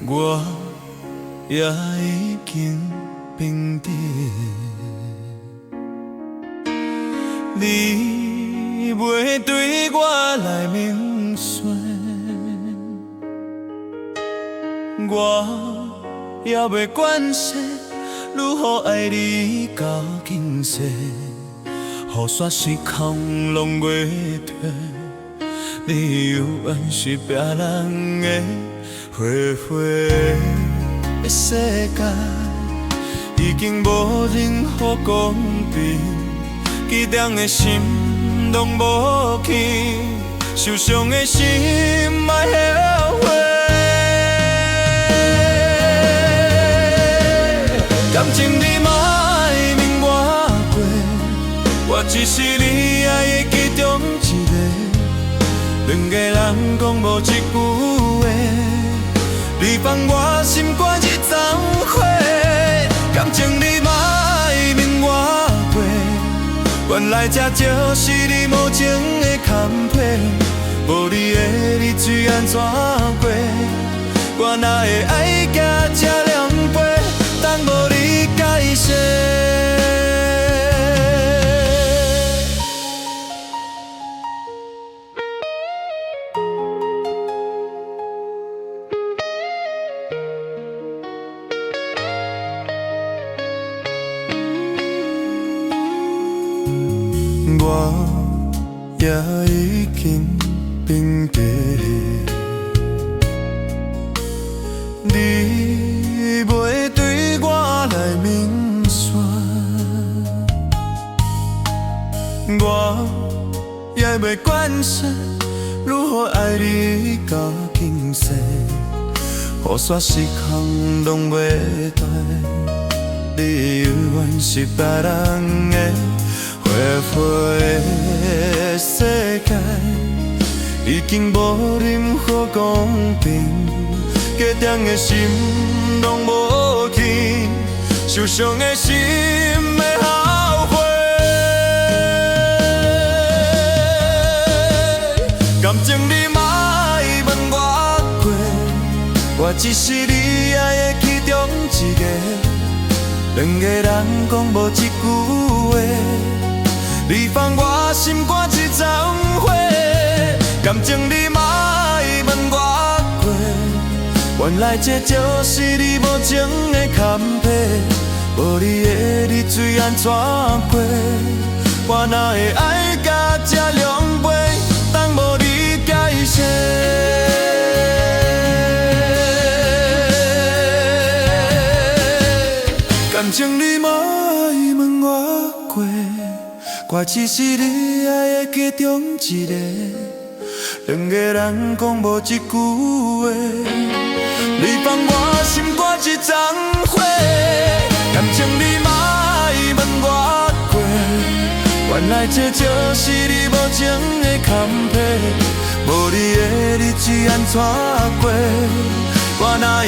我也已经平定。你袂对我来明说，我也袂管说如何爱你到今世，雨伞随空拢袂退。你犹原是别人的花花的世界，已经无任何公平，激动的心拢无去，受伤的心莫后悔。感情你莫爱明我过，我只是你爱的其中一个。两个人讲无一句话，你放我心肝一丛火。感情你莫爱明我过，原来这就是你无情的坎坷。无你的日子安怎过？我哪会爱甲这凉杯，当无你解释。我也已经平地，你袂对我来明说，我也袂管说如何爱你到今世，雨伞时空拢袂退，你犹原是别人的。花花的世界，已经无任何公平，激动的心拢无去，受伤的心要后悔。感情你莫爱问我过，我只是你爱的其中一个。两个人讲无一句话。你放我心肝一丛火，感情你莫爱问我过，原来这就是你无情的坎坷。无你的日子安怎过？我哪会爱甲这凉杯，当无你解释。感情你莫爱问我过。我只是你爱的其中一个，两个人讲无一句话，你放我心肝一丛火，感情你莫爱问我过，原来这就是你无情的坎坷，无你的日子安怎过？我哪会